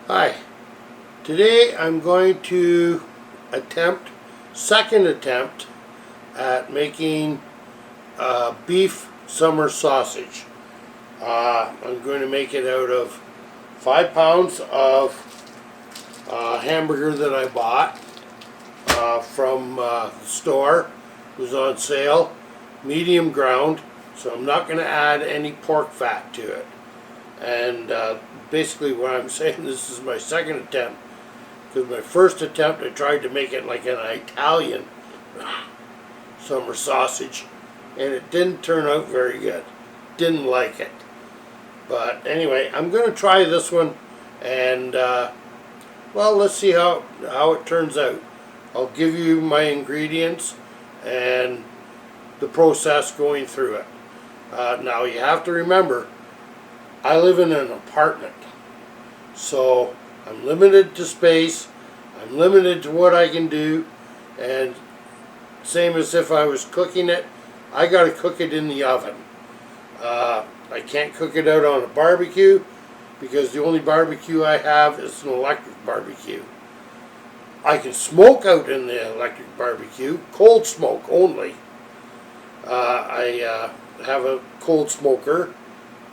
Hi, today I'm going to second attempt at making beef summer sausage. I'm going to make it out of 5 pounds of hamburger that I bought from the store. It was on sale, medium ground, so I'm not going to add any pork fat to it. And basically what I'm saying, this is my second attempt, because my first attempt I tried to make it like an Italian summer sausage, and it didn't turn out very good. Didn't like it. But anyway, I'm going to try this one, and well, let's see how it turns out. I'll give you my ingredients and the process going through it. Now you have to remember, I live in an apartment, so I'm limited to space, I'm limited to what I can do, and same as if I was cooking it, I gotta cook it in the oven. I can't cook it out on a barbecue, because the only barbecue I have is an electric barbecue. I can smoke out in the electric barbecue, cold smoke only. I have a cold smoker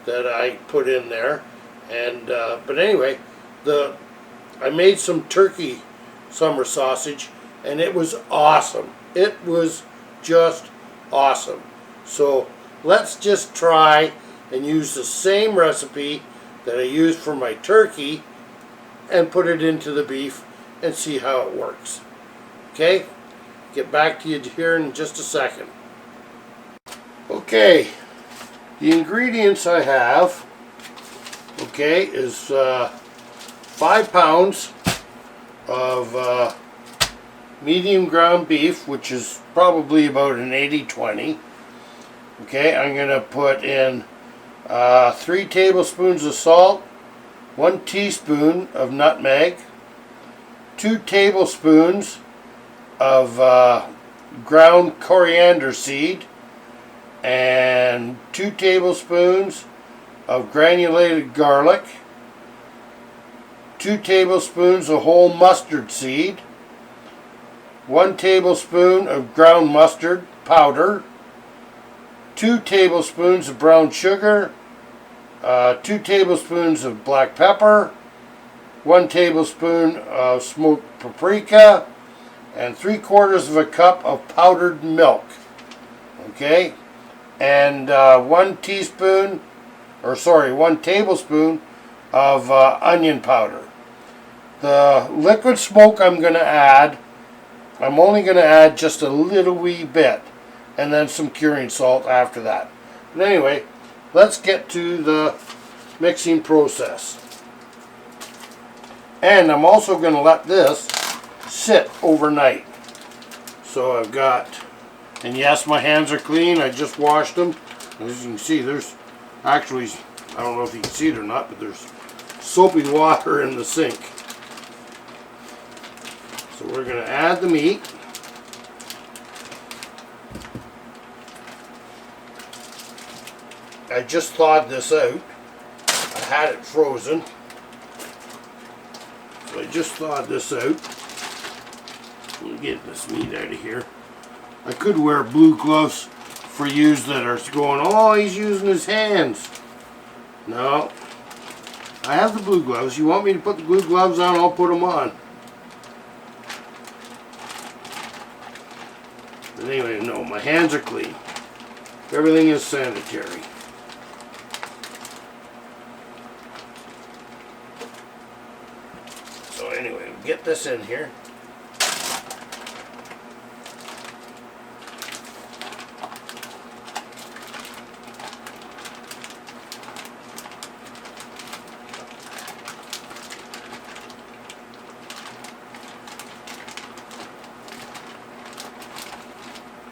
that I put in there, and but anyway, I made some turkey summer sausage, and it was awesome. It was just awesome. So let's just try and use the same recipe that I used for my turkey and put it into the beef and see how it works. Okay, get back to you here in just a second. Okay, the ingredients I have, okay, is 5 pounds of medium ground beef, which is probably about an 80-20. Okay, I'm going to put in 3 tablespoons of salt, 1 teaspoon of nutmeg, 2 tablespoons of ground coriander seed, and 2 tablespoons of granulated garlic, 2 tablespoons of whole mustard seed, 1 tablespoon of ground mustard powder, 2 tablespoons of brown sugar, 2 tablespoons of black pepper, 1 tablespoon of smoked paprika, and 3/4 of a cup of powdered milk. Okay, and 1 tablespoon of onion powder. The liquid smoke I'm only going to add just a little wee bit, and then some curing salt after that. But anyway, let's get to the mixing process. And I'm also going to let this sit overnight. So I've got, and yes, my hands are clean, I just washed them. As you can see, there's actually, I don't know if you can see it or not, but there's soapy water in the sink. So we're going to add the meat. I just thawed this out. I had it frozen. So I just thawed this out. Let me get this meat out of here. I could wear blue gloves for you that are going, oh, he's using his hands. No. I have the blue gloves. You want me to put the blue gloves on, I'll put them on. But anyway, no, my hands are clean. Everything is sanitary. So anyway, get this in here.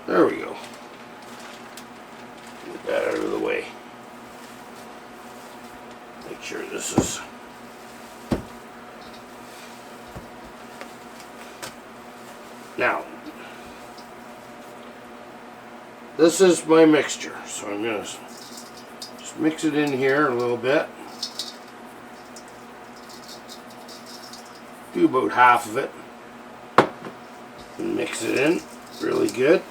There we go. Get that out of the way. Make sure this is now. This is my mixture, so I'm going to just mix it in here a little bit. do about half of it and mix it in really good.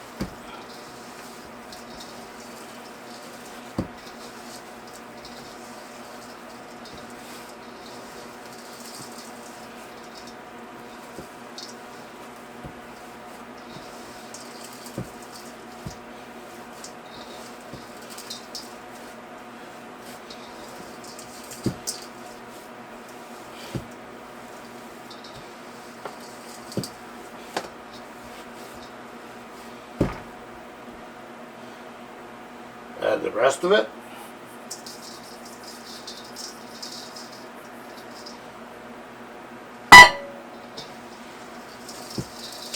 Add the rest of it.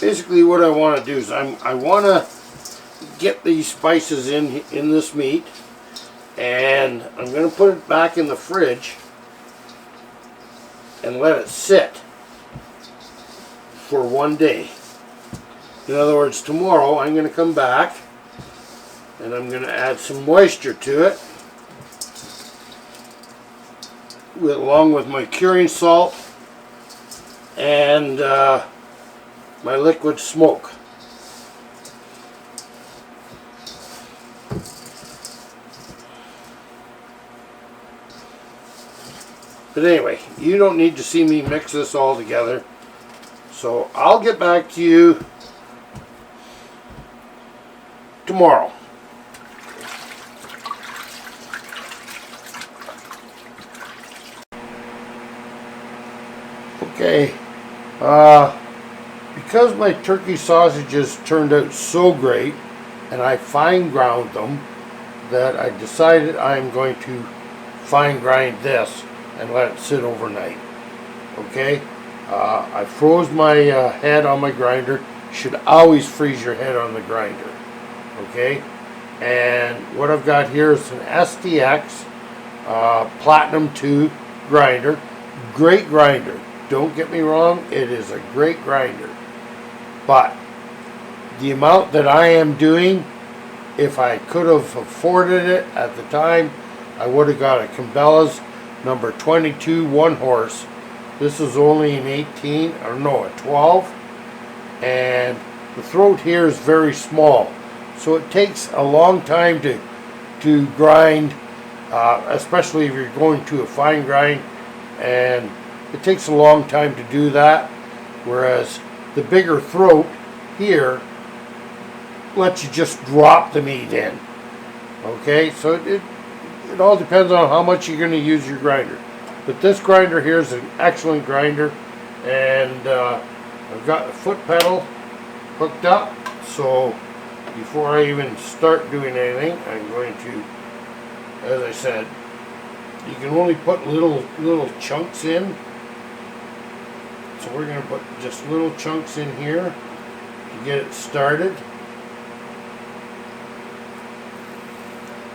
Basically what I want to do is I want to get these spices in this meat, and I'm going to put it back in the fridge and let it sit for 1 day. In other words, tomorrow I'm going to come back and I'm going to add some moisture to it, along with my curing salt and my liquid smoke. But anyway, you don't need to see me mix this all together, so I'll get back to you tomorrow. Okay, because my turkey sausages turned out so great and I fine ground them, that I decided I'm going to fine grind this and let it sit overnight. Okay, I froze my head on my grinder. You should always freeze your head on the grinder. Okay, and what I've got here is an STX Platinum 2 grinder. Great grinder. Don't get me wrong, it is a great grinder. But the amount that I am doing, if I could have afforded it at the time, I would have got a Cabela's number 22 1 horse. This is only an 18, or no, a 12. And the throat here is very small. So it takes a long time to grind, especially if you're going to a fine grind, and it takes a long time to do that, whereas the bigger throat here lets you just drop the meat in. Okay, so it all depends on how much you're going to use your grinder. But this grinder here is an excellent grinder, and I've got the foot pedal hooked up, so before I even start doing anything, I'm going to, as I said, you can only put little chunks in. So we're going to put just little chunks in here to get it started.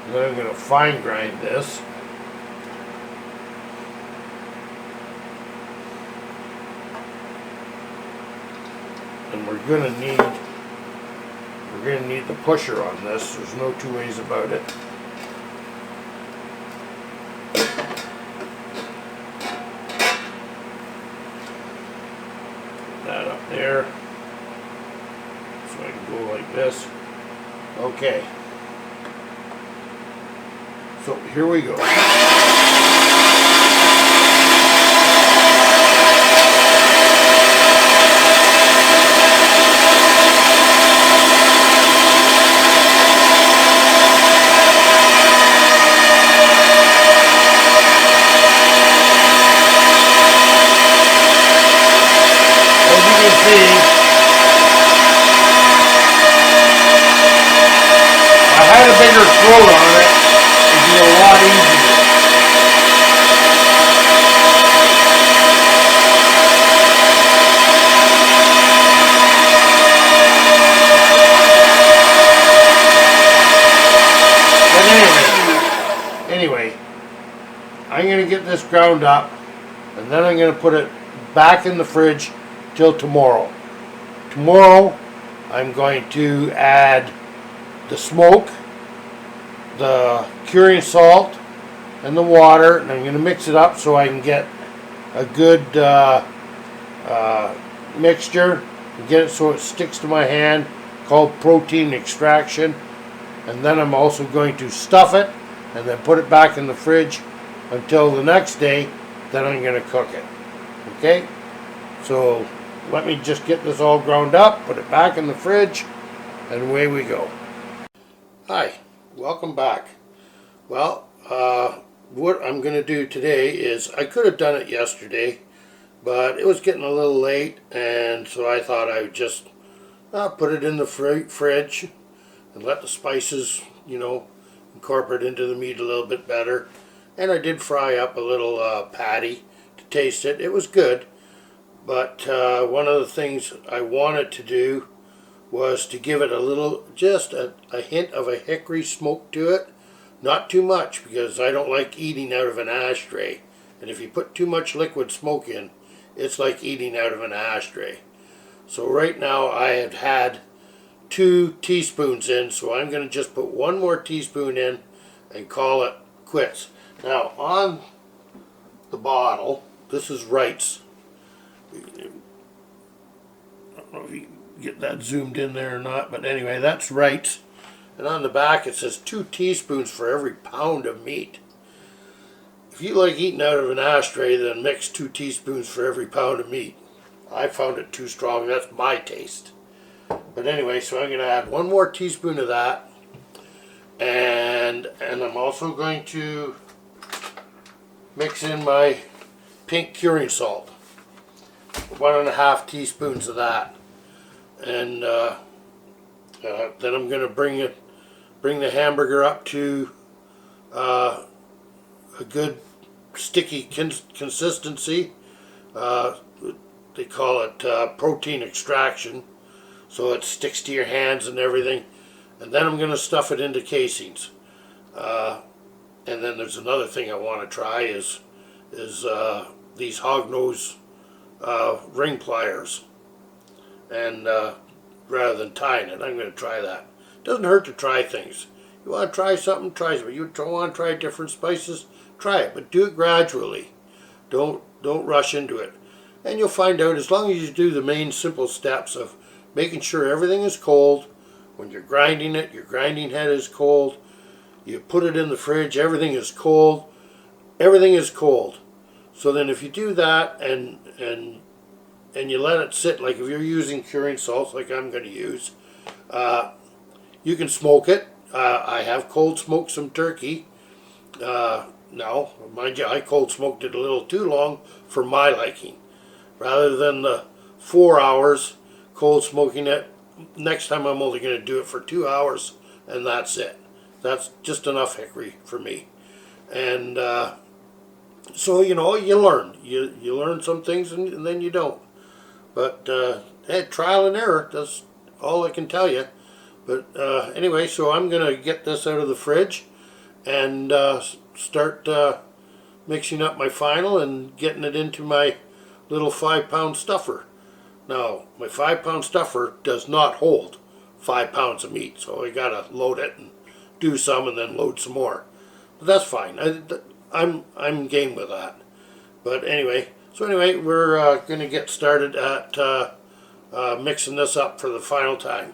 And then I'm going to fine grind this. And we're going to need the pusher on this. There's no two ways about it. That up there, so I can go like this. Okay, so here we go. Throat on it, it'd be a lot easier. But anyway, I'm going to get this ground up, and then I'm going to put it back in the fridge till tomorrow. Tomorrow, I'm going to add the smoke, the curing salt, and the water, and I'm going to mix it up so I can get a good mixture, get it so it sticks to my hand, called protein extraction. And then I'm also going to stuff it and then put it back in the fridge until the next day. Then I'm going to cook it. Okay? So let me just get this all ground up, put it back in the fridge, and away we go. Hi, welcome back. Well, what I'm going to do today is, I could have done it yesterday, but it was getting a little late, and so I thought I would just put it in the fridge and let the spices, incorporate into the meat a little bit better. And I did fry up a little patty to taste it. It was good, but one of the things I wanted to do was to give it a little, just a hint of a hickory smoke to it. Not too much, because I don't like eating out of an ashtray. And if you put too much liquid smoke in, it's like eating out of an ashtray. So right now I have had 2 teaspoons in, so I'm going to just put 1 more teaspoon in and call it quits. Now on the bottle, this is Wright's. I don't know if you can get that zoomed in there or not, but anyway, that's Wright's. And on the back it says 2 teaspoons for every pound of meat. If you like eating out of an ashtray, then mix 2 teaspoons for every pound of meat. I found it too strong. That's my taste. But anyway, so I'm going to add 1 more teaspoon of that, and I'm also going to mix in my pink curing salt, 1.5 teaspoons of that, and then I'm going to bring the hamburger up to a good sticky consistency. They call it protein extraction. So it sticks to your hands and everything. And then I'm going to stuff it into casings. And then there's another thing I want to try is these hognose ring pliers. And rather than tying it, I'm going to try that. It doesn't hurt to try things. You want to try something, try it. You want to try different spices, try it. But do it gradually. Don't rush into it. And you'll find out, as long as you do the main simple steps of making sure everything is cold. When you're grinding it, your grinding head is cold. You put it in the fridge, everything is cold. Everything is cold. So then if you do that and you let it sit, like if you're using curing salts like I'm going to use, you can smoke it. I have cold smoked some turkey. Now, mind you, I cold smoked it a little too long for my liking. Rather than the 4 hours cold smoking it, next time I'm only going to do it for 2 hours, and that's it. That's just enough hickory for me. And so you learn. You learn some things and then you don't. But hey, trial and error. That's all I can tell you. But anyway, so I'm going to get this out of the fridge and start mixing up my final and getting it into my little 5-pound stuffer. Now, my 5-pound stuffer does not hold 5 pounds of meat, so I gotta load it and do some and then load some more. But that's fine. I'm game with that. But anyway, we're gonna get started at mixing this up for the final time.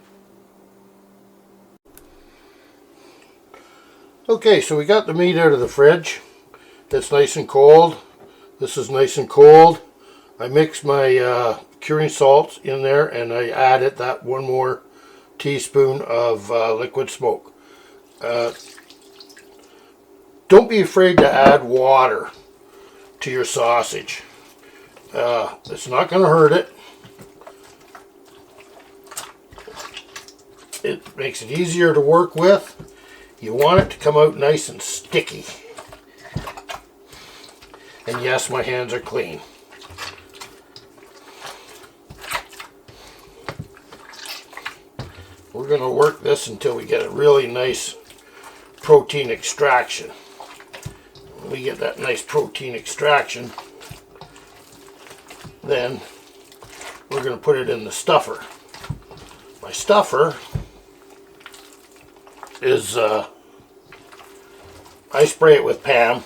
Okay, so we got the meat out of the fridge. It's nice and cold. This is nice and cold. I mixed my curing salts in there, and I added that 1 more teaspoon of liquid smoke. Don't be afraid to add water to your sausage. It's not going to hurt it. It makes it easier to work with. You want it to come out nice and sticky. And yes, my hands are clean. We're going to work this until we get a really nice protein extraction. When we get that nice protein extraction, then we're going to put it in the stuffer. My stuffer is, I spray it with Pam.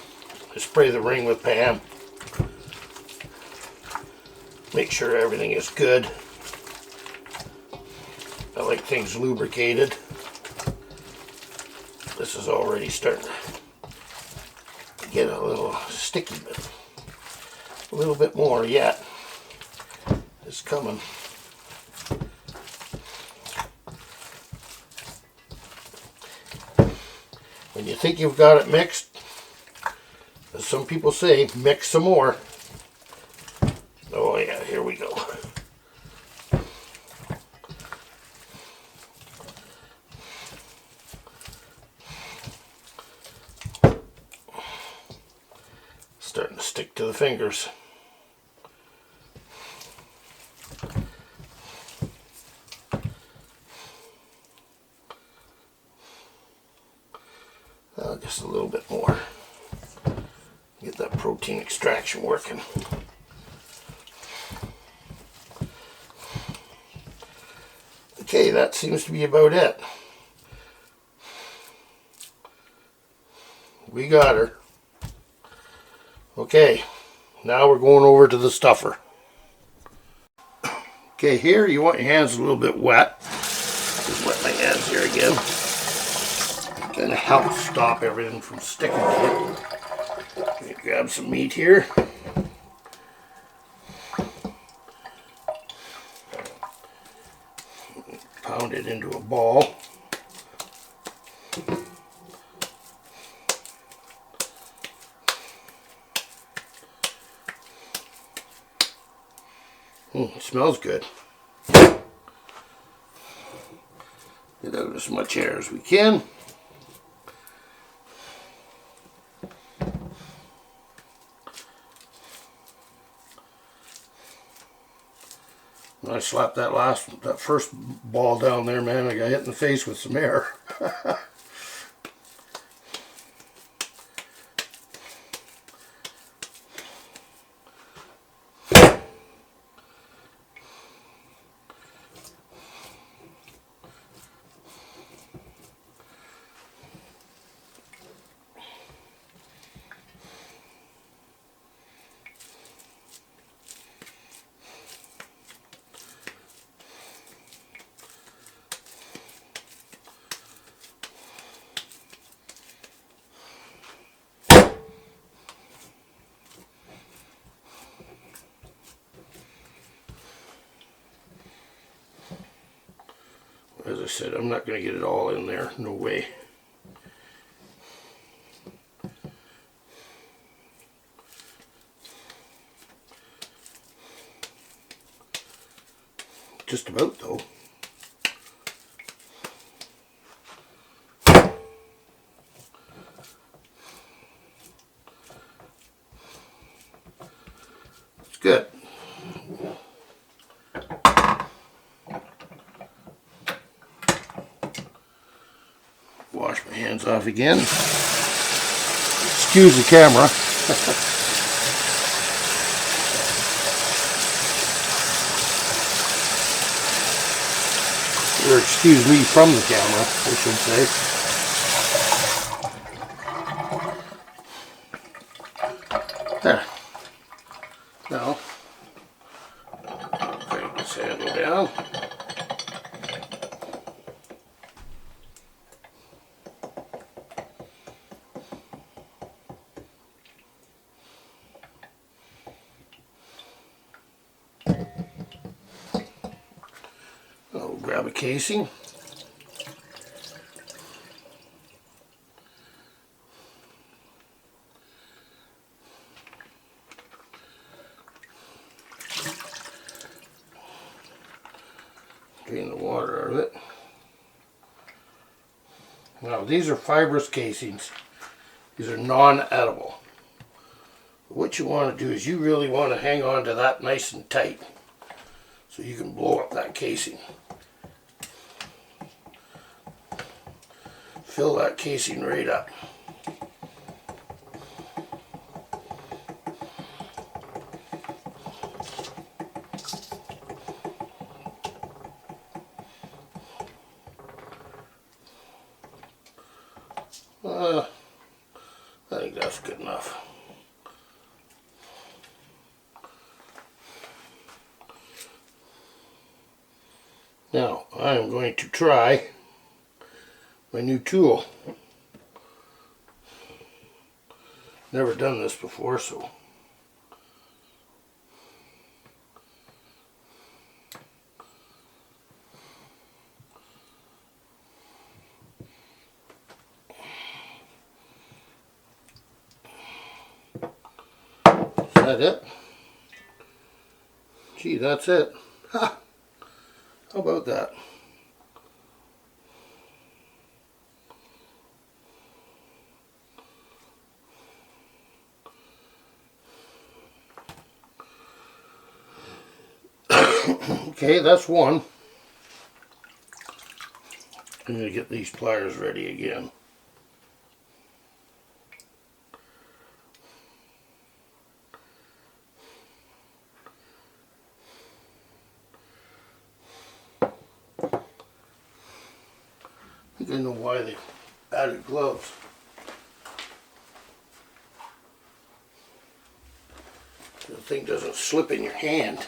I spray the ring with Pam. make sure everything is good. I like things lubricated. This is already starting to get a little sticky, but a little bit more yet is coming. When you think you've got it mixed, as some people say, mix some more. Oh yeah, here we go. Starting to stick to the fingers. Just a little bit more. Get that protein extraction working. Okay, that seems to be about it. We got her. Okay, now we're going over to the stuffer. Okay, here you want your hands a little bit wet. Just wet my hands here again. Kind of helps stop everything from sticking to it. Grab some meat here. Pound it into a ball. It smells good. Get out as much air as we can. When I slapped that first ball down there, man, I got hit in the face with some air. As I said, I'm not going to get it all in there. No way. Just about, though. It's good. Wash my hands off again. Excuse the camera. Or excuse me from the camera, I should say. There. Now, bring this handle down. I'll grab a casing. Drain the water out of it. Now these are fibrous casings. These are non-edible. What you want to do is you really want to hang on to that nice and tight so you can blow up that casing. Fill that casing right up. I think that's good enough. I'm going to try my new tool. Never done this before, so is that it? Gee, that's it. Ha! How about that? Okay, that's one. I'm going to get these pliers ready again. I think I know why they added gloves. The thing doesn't slip in your hand.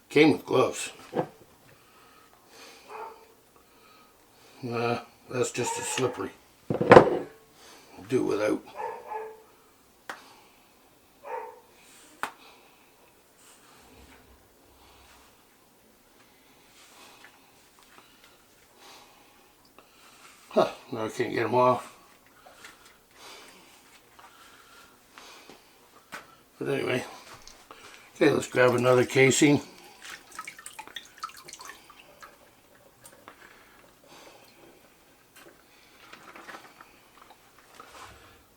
Came with gloves. Nah, that's just as slippery. Do it without. Huh, now I can't get them off. But anyway, okay, let's grab another casing.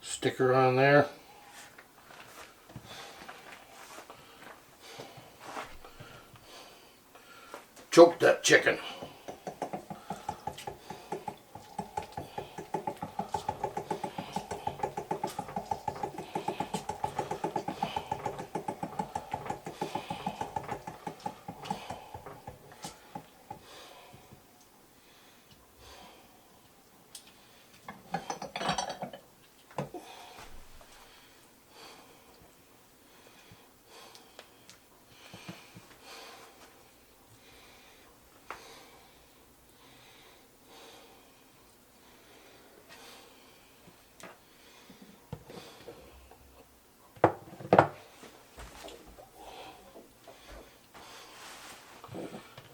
Sticker on there. Choke that chicken.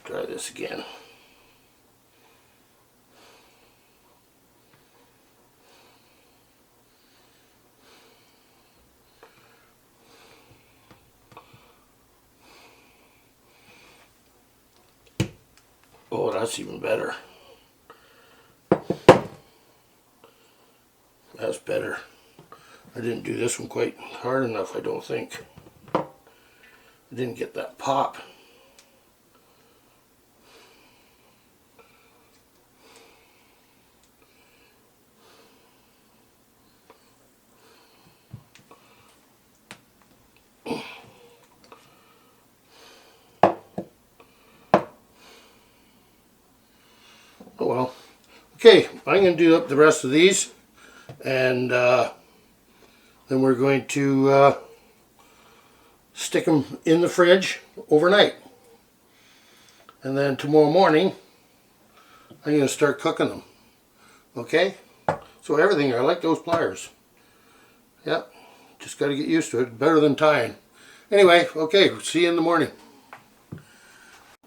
Try this again. Oh, that's even better. That's better. I didn't do this one quite hard enough, I don't think. I didn't get that pop. Oh well. Okay, I'm going to do up the rest of these, and then we're going to stick them in the fridge overnight. And then tomorrow morning, I'm going to start cooking them. Okay? So everything, I like those pliers. Yep, just got to get used to it. Better than tying. Anyway, okay, see you in the morning.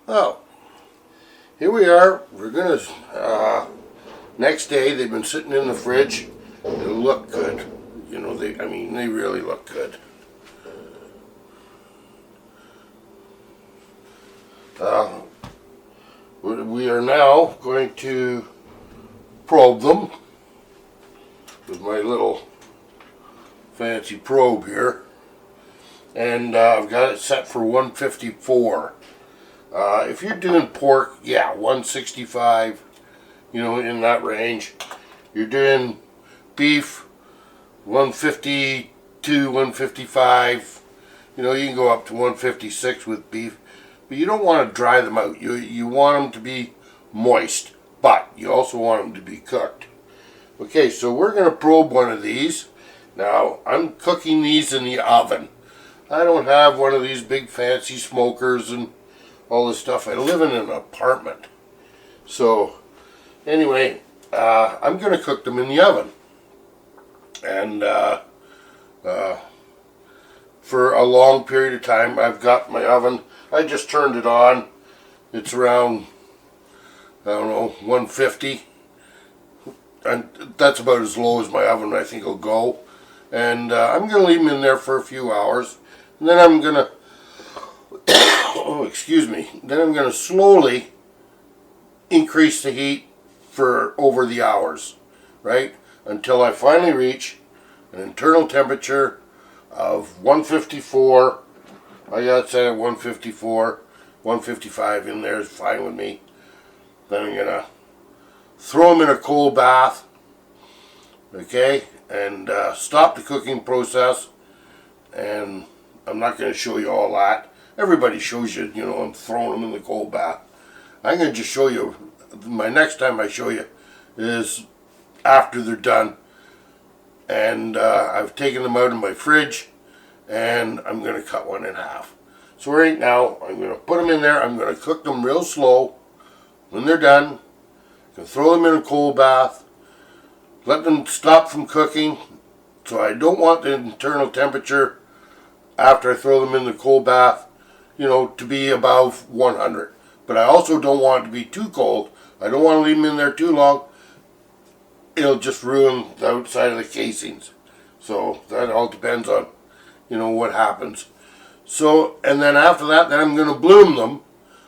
Oh, here we are. We're going to, next day, they've been sitting in the fridge. They look good. You know, they really look good. We are now going to probe them with my little fancy probe here, and I've got it set for 154. If you're doing pork, yeah, 165, you know, in that range. You're doing beef, 152, 155, you know, you can go up to 156 with beef, but you don't want to dry them out. You want them to be moist, but you also want them to be cooked. Okay, so we're going to probe one of these. Now, I'm cooking these in the oven. I don't have one of these big fancy smokers and all this stuff. I live in an apartment. So anyway, I'm going to cook them in the oven. And for a long period of time, I've got my oven. I just turned it on. It's around, I don't know, 150. And that's about as low as my oven I think will go. And I'm going to leave them in there for a few hours. And then I'm going to, oh, excuse me. Then I'm going to slowly increase the heat for over the hours, right? Until I finally reach an internal temperature of 154. I got it set at 154. 155 in there is fine with me. Then I'm going to throw them in a cold bath, okay, and stop the cooking process. And I'm not going to show you all that. Everybody shows you, you know, I'm throwing them in the cold bath. I'm going to just show you, my next time I show you is after they're done. And I've taken them out of my fridge, and I'm going to cut one in half. So right now, I'm going to put them in there. I'm going to cook them real slow. When they're done, I'm going to throw them in a cold bath, let them stop from cooking. So I don't want the internal temperature after I throw them in the cold bath, you know, to be above 100. But I also don't want it to be too cold. I don't want to leave them in there too long. It'll just ruin the outside of the casings. So that all depends on, you know, what happens. So, and then after that, then I'm going to bloom them,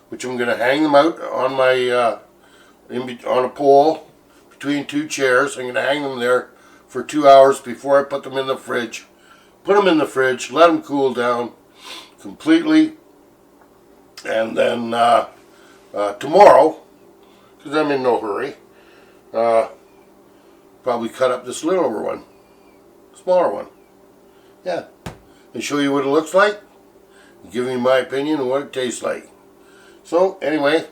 which I'm going to hang them out on my, on a pole between two chairs. I'm going to hang them there for 2 hours before I put them in the fridge. Put them in the fridge, let them cool down completely, and then tomorrow, because I'm in no hurry, probably cut up this littler one, smaller one, yeah, and show you what it looks like, and give you my opinion on what it tastes like. So anyway,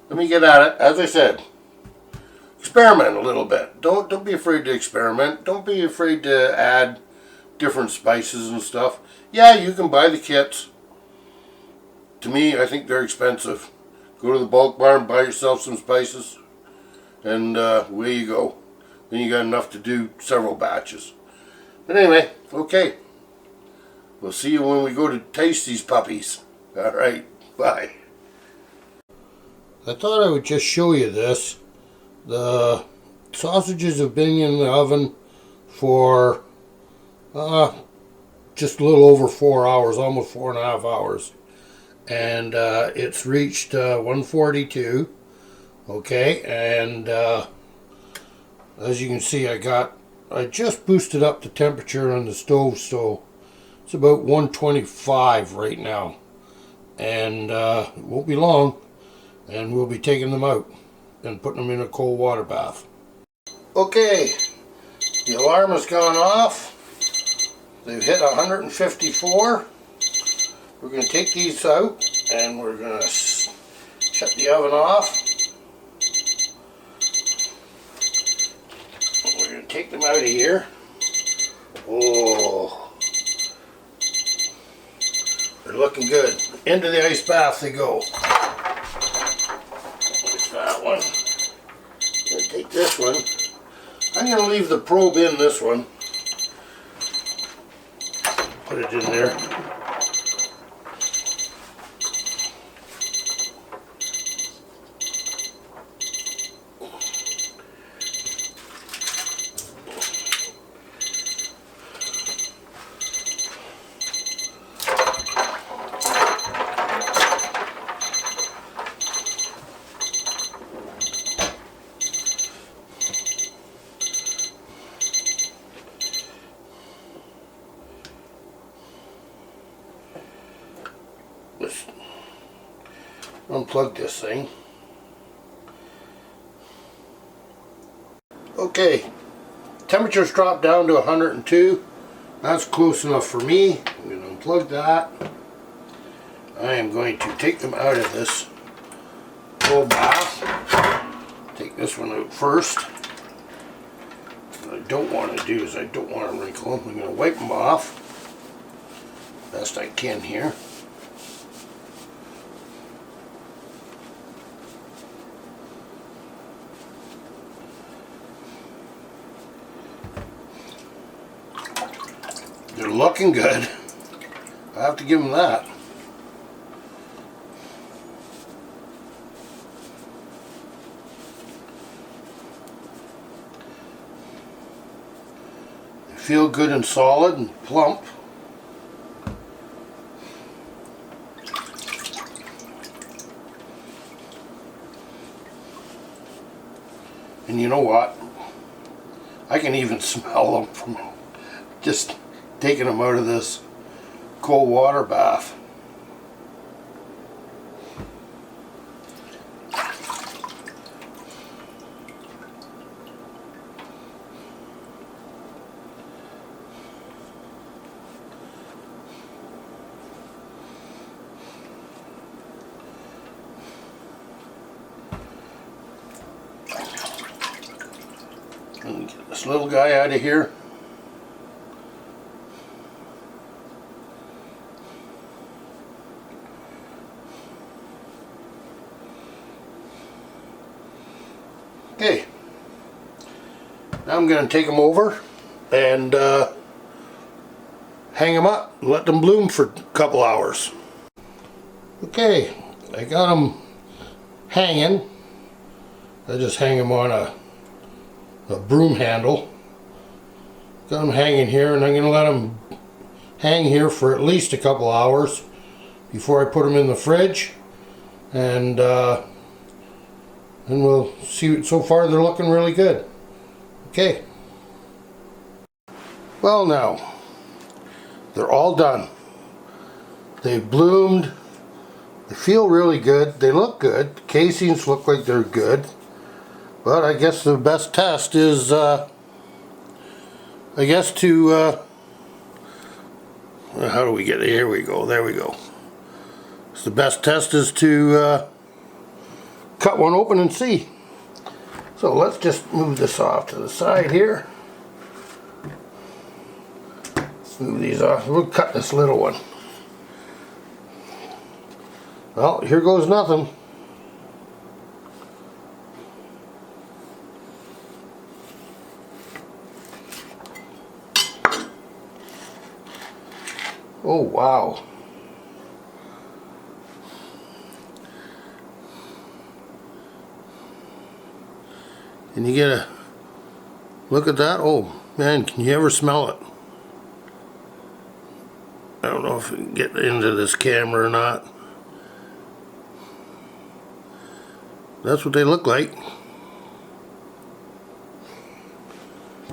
let me get at it. As I said, experiment a little bit. Don't be afraid to experiment. Don't be afraid to add different spices and stuff. Yeah, you can buy the kits. To me, I think they're expensive. Go to the bulk barn, buy yourself some spices, and away you go. Then you got enough to do several batches. But anyway, okay. We'll see you when we go to taste these puppies. All right, bye. I thought I would just show you this. The sausages have been in the oven for just a little over 4 hours, almost 4.5 hours. And it's reached 142. Okay, and as you can see, I just boosted up the temperature on the stove, so it's about 125 right now. And it won't be long, and we'll be taking them out and putting them in a cold water bath. Okay, the alarm has gone off. They've hit 154. We're going to take these out, and we're going to shut the oven off. We're going to take them out of here. Oh, they're looking good. Into the ice bath they go. There's that one. I'm going to take this one. I'm going to leave the probe in this one. Put it in there. Let's unplug this thing. Okay, temperature's dropped down to 102. That's close enough for me. I'm going to unplug that. I am going to take them out of this cold bath. Take this one out first. What I don't want to do is I don't want to wrinkle them. I'm going to wipe them off. best I can here. They're looking good. I have to give them that. They feel good and solid and plump. And you know what? I can even smell them from just taking them out of this cold water bath. And get this little guy out of here. Okay, now I'm going to take them over and hang them up and let them bloom for a couple hours. Okay, I got them hanging. I just hang them on a broom handle. Got them hanging here, and I'm going to let them hang here for at least a couple hours before I put them in the fridge, and we'll see. So far they're looking really good. Okay. Well, now they're all done. They've bloomed. They feel really good. They look good. The casings look like they're good. But I guess the best test is how do we get it? Here we go. There we go. So the best test is to cut one open and see. So let's just move this off to the side here. Move these off. We'll cut this little one. Well, here goes nothing. Oh, wow. Can you get a look at that? Oh man, can you ever smell it? I don't know if we can get into this camera or not. That's what they look like.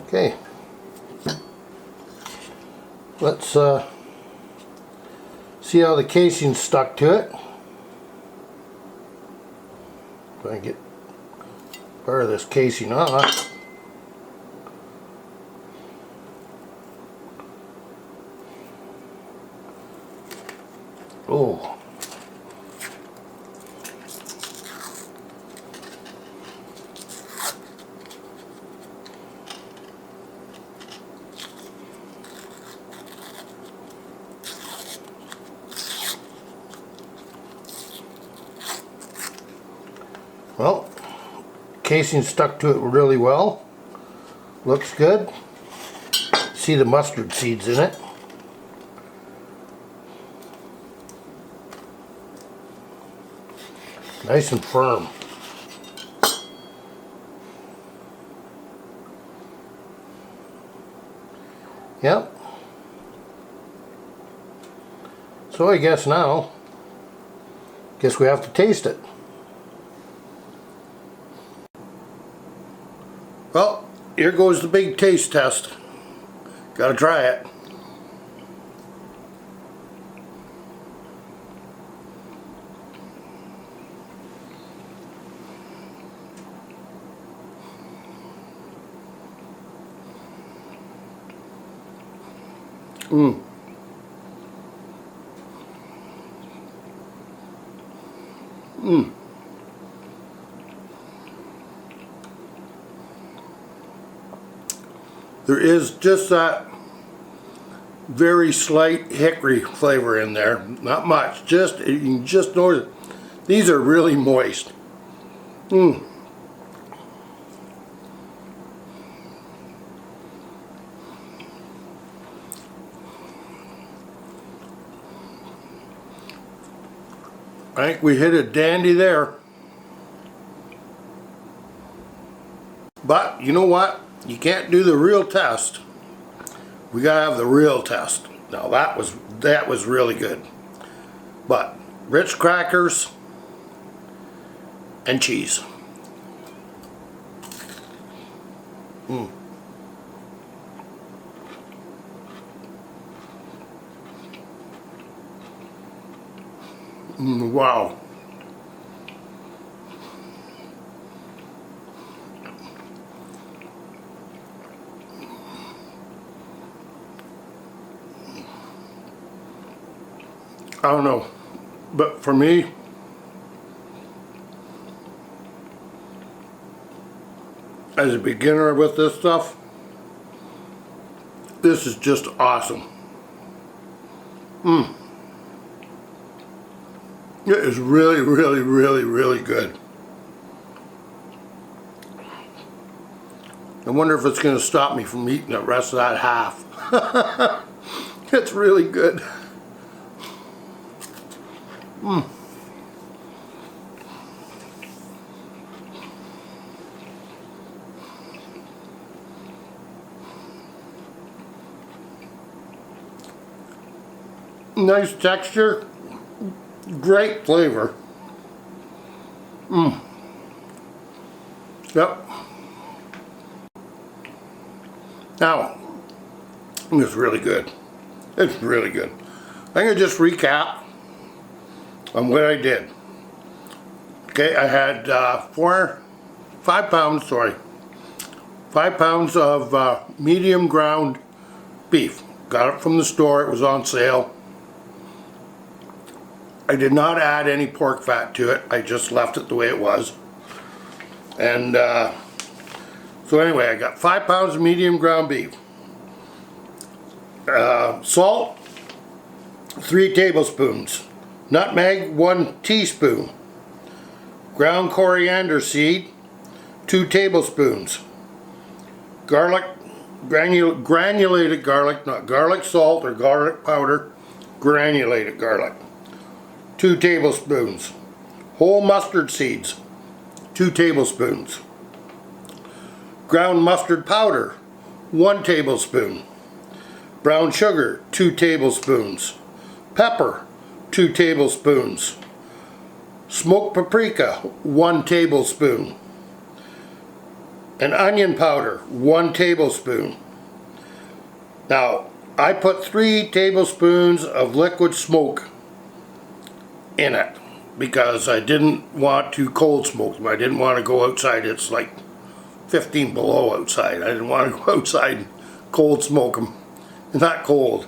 Okay. Let's see how the casing's stuck to it. Try and get part of this casing off. Oh. Well, casing stuck to it really well. Looks good. See the mustard seeds in it. Nice and firm. Yep. So I guess now, we have to taste it. Well, here goes the big taste test. Gotta try it. Mmm. Mmm. There is just that very slight hickory flavor in there. Not much. Just, you can just notice these are really moist. I think we hit a dandy there. But you know what? You can't do the real test. We gotta have the real test. Now that was really good. But Ritz crackers and cheese. Wow. I don't know, but for me, as a beginner with this stuff, this is just awesome. It is really, really, really, really good. I wonder if it's going to stop me from eating the rest of that half. It's really good. Nice texture, great flavor. Yep. Now, it's really good. It's really good. I'm going to just recap on what I did. Okay, I had 5 pounds of medium ground beef. Got it from the store, it was on sale. I did not add any pork fat to it, I just left it the way it was. And so anyway, I got 5 pounds of medium ground beef. Salt, 3 tablespoons. Nutmeg, 1 teaspoon. Ground coriander seed, 2 tablespoons. Garlic, granulated garlic, not garlic salt or garlic powder, granulated garlic, 2 tablespoons. Whole mustard seeds, 2 tablespoons. Ground mustard powder, 1 tablespoon. Brown sugar, 2 tablespoons. Pepper, 2 tablespoons. Smoked paprika, 1 tablespoon. And onion powder, 1 tablespoon. Now, I put 3 tablespoons of liquid smoke in it because I didn't want to cold smoke them. I didn't want to go outside. It's like 15 below outside. I didn't want to go outside and cold smoke them. Not cold.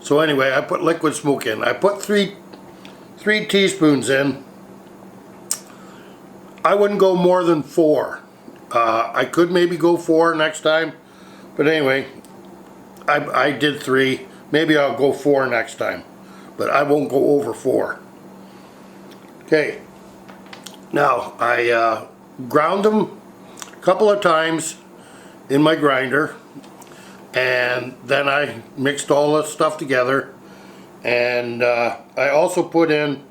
So anyway, I put liquid smoke in. I put 3 teaspoons in. I wouldn't go more than 4. I could maybe go 4 next time, but anyway, I did 3. Maybe I'll go 4 next time, but I won't go over 4. Okay, now I ground them a couple of times in my grinder, and then I mixed all this stuff together, and I also put in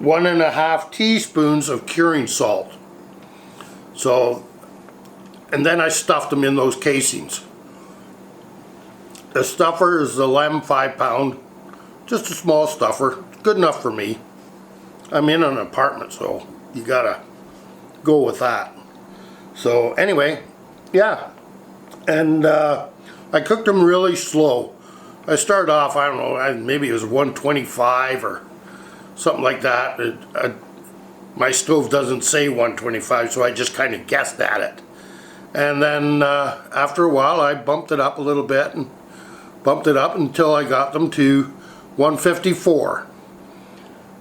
1.5 teaspoons of curing salt. So, and then I stuffed them in those casings. The stuffer is the Lem 5 pound, just a small stuffer, good enough for me. I'm in an apartment, so you gotta go with that. So anyway, yeah, and I cooked them really slow. I started off, I don't know, maybe it was 125 or something like that. My stove doesn't say 125, so I just kind of guessed at it. And then after a while, I bumped it up a little bit and bumped it up until I got them to 154.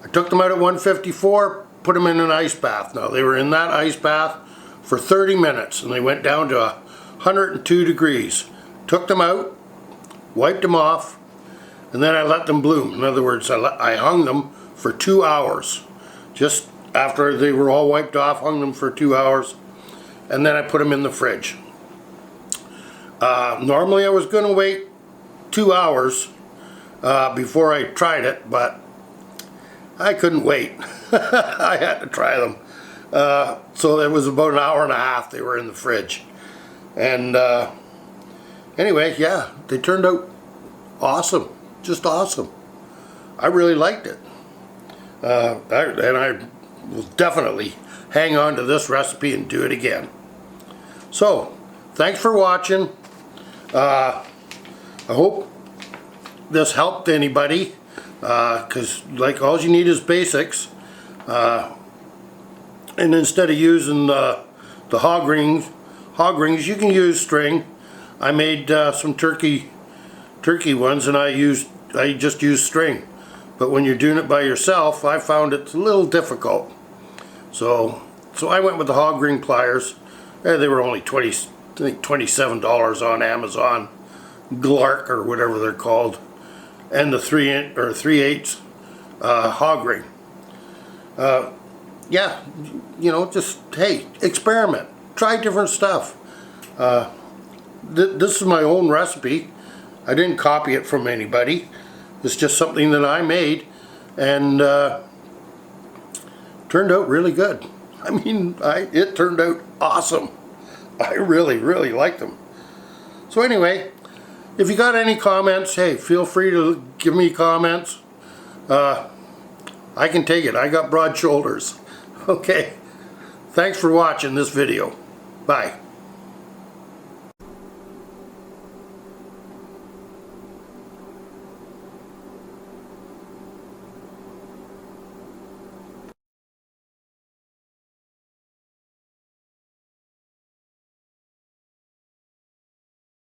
I took them out at 154, put them in an ice bath. Now they were in that ice bath for 30 minutes, and they went down to 102 degrees. Took them out, wiped them off, and then I let them bloom. In other words, I hung them for 2 hours. Just after they were all wiped off, hung them for 2 hours, and then I put them in the fridge. Normally I was going to wait 2 hours before I tried it, but I couldn't wait. I had to try them. So it was about an hour and a half they were in the fridge. And anyway, yeah, they turned out awesome. Just awesome. I really liked it. And I will definitely hang on to this recipe and do it again. So, thanks for watching. I hope this helped anybody, because like all you need is basics. And instead of using the hog rings, you can use string. I made some turkey ones, and I just used string. But when you're doing it by yourself, I found it a little difficult. So I went with the hog ring pliers. They were only $27 on Amazon, Glark or whatever they're called, and the 3/8 hog ring. Yeah, you know, just hey, experiment, try different stuff. This is my own recipe. I didn't copy it from anybody. It's just something that I made, and turned out really good. I mean, it turned out awesome. I really liked them. So anyway, if you got any comments, hey, feel free to give me comments. I can take it. I got broad shoulders. Okay. Thanks for watching this video. Bye.